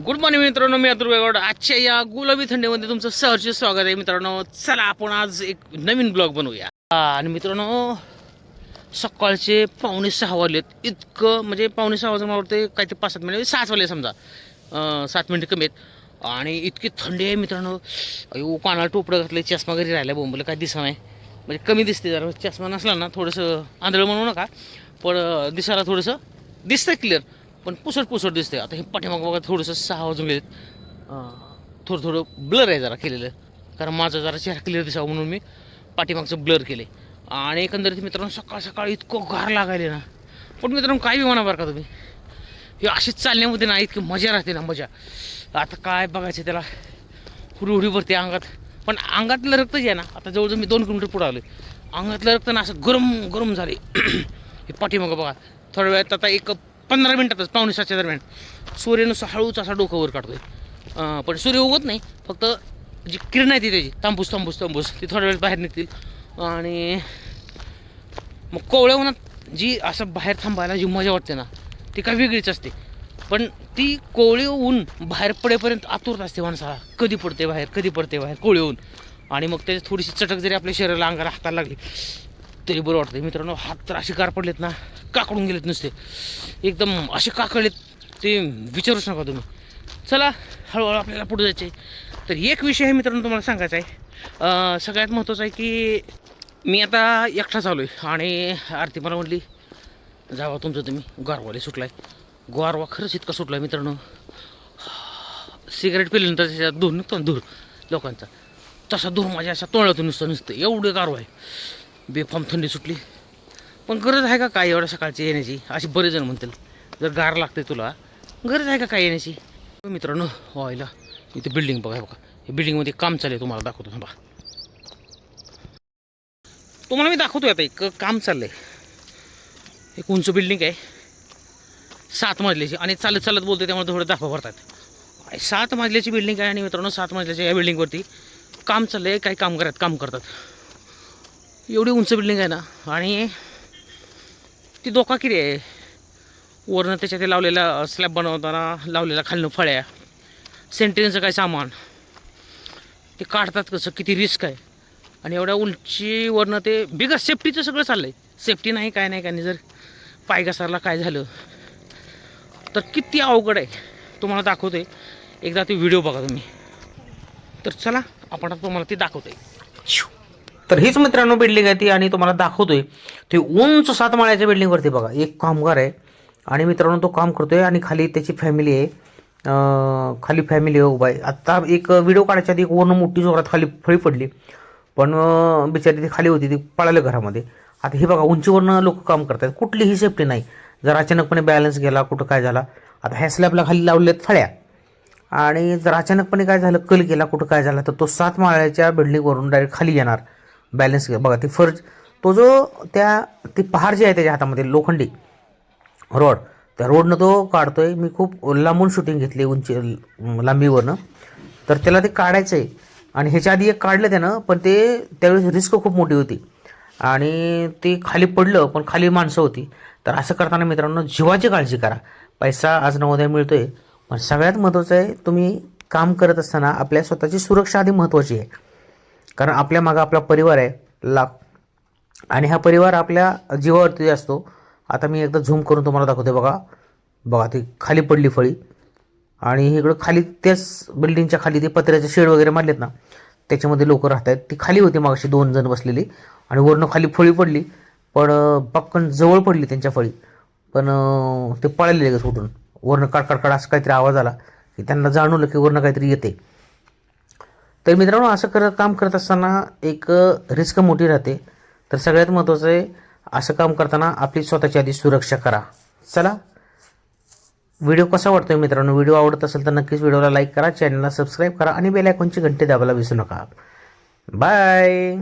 Good morning मित्रांनो, मी अतुल वेगवाड. आजच्या या गुलाबी थंडीमध्ये तुमचं सहर्ष स्वागत आहे मित्रांनो. चला आपण आज एक नवीन ब्लॉग बनवूया. आणि मित्रांनो, सकाळचे 5:45 वाजलेत. इतकं म्हणजे 5:45 वाजून मला वाटते काय ते 5-7 मिनिट 6 वाजले समजा, 7 मिनिटं कमी आहेत. आणि इतकी थंडी आहे मित्रांनो. अयो, कानाला टोपडं घातलं, चष्मा घरी राहिला बोंबलं काय दिसत नाही. म्हणजे कमी दिसते जरा. चष्मा नसला ना थोडंसं आंधळं म्हणू नका, पण दिसायला थोडंसं दिसतंय क्लिअर, पण पुसट दिसते. आता हे पाठीमाग बघा थोडंसं 6 वाजून गेलेत. थोडं ब्लर आहे जरा केलेलं, कारण माझं जरा चेहरा क्लिअर दिसावं म्हणून मी पाठीमागचं ब्लर केले. आणि एकंदरीत मित्रांनो सकाळ इतकं गार लागायले ना. पण मित्रांनो काय बी म्हणा बरं का तुम्ही, हे अशीच चालण्यामध्ये ना इतकी मजा राहते ना, मजा. आता काय बघायचं त्याला, हुडी भरते अंगात. पण अंगातलं रक्त जे आहे ना, आता जवळजवळ मी 2 किलोमीटर पुढे आलो, अंगातलं रक्त ना असं गरम झाले. हे पाठीमागं बघा थोड्या वेळात, आता एक 15 मिनिटातच 5:45 दरम्यान सूर्य नुसतं हळूच असा डोकं वर काढतोय. पण सूर्य उगत नाही, फक्त जी किरण आहे ती त्याची तांबूस ती थोड्या वेळात बाहेर निघतील. आणि मग कोवळ्या उन्हात जी असं बाहेर थांबायला जी मजा वाटते ना, ती काय वेगळीच असते. पण ती कोवळी ऊन बाहेर पडेपर्यंत आतुरता असते माणसाला, कधी पडते बाहेर कोवळी ऊन. आणि मग त्याची थोडीशी चटक जरी आपल्या शरीराला अंगाला हाताला लागली तरी बरं वाटतं मित्रांनो. हात तर असे गार पडलेत ना, काकडून गेलेत नुसते, एकदम असे काकडलेत ते विचारूच नका तुम्ही. चला हळूहळू आपल्याला पुढे जायचं आहे. तर एक विषय आहे मित्रांनो तुम्हाला सांगायचा आहे. सगळ्यात महत्त्वाचं आहे की मी आता एकटाच आलो आहे. आणि आरती मला म्हटली जावा तुमचं तुम्ही, गारवाले सुटला आहे. गारवा खरंच इतका सुटला आहे मित्रांनो. सिगारेट पिल्यानंतर त्याच्यात धूर निघतो ना, धूर लोकांचा, तसा धूर माझ्या अशा तोंडातून नुसतं एवढं गारवा आहे. बेफाम थंडी सुटली. पण गरज आहे का काय एवढ्या सकाळची येण्याची, अशी बरेच जण म्हणतील. जर गार लागते तुला, गरज आहे का काय येण्याची. मित्रांनो व्हायला इथे बिल्डिंग बघा, हे बिल्डिंगमध्ये काम चालू आहे. तुम्हाला दाखवतो थांबा, तुम्हाला मी दाखवतोय. आता एक काम चाललंय. एक उंच बिल्डिंग आहे 7 मजल्याची, आणि चालत बोलते त्यामुळे थोडं दाखवा भरतात. 7 मजल्याची बिल्डिंग आहे. आणि मित्रांनो 7 मजल्याच्या या बिल्डिंगवरती काम चाललं आहे. काही कामगारात काम करतात. एवढी उंच बिल्डिंग आहे ना, आणि ती धोका किती आहे. वरनं त्याच्या ते लावलेला स्लॅब बनवताना लावलेला खालनं फळ्या, सेंटेनचं काय सामान ते काढतात कसं, किती रिस्क आहे. आणि एवढ्या उंचीवरनं ते बिगर सेफ्टीचं सगळं चाललं आहे. सेफ्टी नाही काय नाही, काय जर पाय घसरला काय झालं तर किती अवघड आहे. तुम्हाला दाखवतोय, एकदा ती व्हिडिओ बघा तुम्ही. तर चला आपण आता तुम्हाला ती दाखवतोय. तर हीच मित्रांनो बिल्डिंग आहे ती, आणि तुम्हाला दाखवतोय ती उंच 7 माळ्याच्या बिल्डिंगवरती बघा एक कामगार आहे. आणि मित्रांनो तो काम करतोय, आणि खाली त्याची फॅमिली आहे. खाली फॅमिली आहे उभा आहे. आत्ता एक व्हिडिओ काढायच्या आधी एक वरून मोठी जोरात खाली फळी पडली, पण बिचारी ती खाली होती, ती पळाली घरामध्ये. आता हे बघा उंचीवरनं लोक काम करतात, कुठलीही सेफ्टी नाही. जर अचानकपणे बॅलन्स गेला, कुठं काय झाला. आता ह्या स्लॅबला खाली लावलेत फळ्या, आणि जर अचानकपणे काय झालं, कल गेला, कुठं काय झाला, तर तो 7 माळ्याच्या बिल्डिंगवरून डायरेक्ट खाली येणार. बॅलन्स बघा ती फर्ज, तो जो ती पहार जी आहे त्याच्या हातामध्ये लोखंडी रोड, त्या रोडनं तो काढतोय. मी खूप लांबून शूटिंग घेतली उंची लांबीवरनं, तर त्याला ते काढायचं आहे. आणि ह्याच्या आधी एक काढलं त्यानं, पण ते त्यावेळेस रिस्क खूप मोठी होती, आणि ते खाली पडलं, पण खाली माणसं होती. तर असं करताना मित्रांनो जीवाची काळजी करा. पैसा आज न उद्या मिळतोय, पण सगळ्यात महत्त्वाचं आहे तुम्ही काम करत असताना आपल्या स्वतःची सुरक्षा आधी महत्त्वाची आहे. कारण आपल्या मागं आपला परिवार आहे आणि हा परिवार आपल्या जीवावरती असतो. आता मी एकदा झूम करून तुम्हाला दाखवते. बघा ती खाली पडली फळी, आणि इकडं खाली त्याच बिल्डिंगच्या खाली ते पत्र्याचे शेड वगैरे मारलेत ना, त्याच्यामध्ये लोक राहत आहेत. ती खाली होती मागाशी 2 जण बसलेली, आणि वरनं खाली फळी पडली, पण पक्कन जवळ पडली त्यांच्या फळी, पण ते पळाले लगेच उठून. वरनं काढ असं काहीतरी आवाज आला की त्यांना जाणवलं की वरनं काहीतरी येते. तर मित्रांनो असं काम करत असताना एक रिस्क मोठी राहते. तर सगळ्यात महत्त्वाचं आहे असं काम करताना आपली स्वतःची आधी सुरक्षा करा. चला, व्हिडिओ कसा वाटतोय मित्रांनो, व्हिडिओ आवडत असेल तर नक्कीच व्हिडिओला लाईक करा, चॅनलला सबस्क्राईब करा, आणि बेल आयकॉनची घंटी दाबायला विसरू नका. बाय.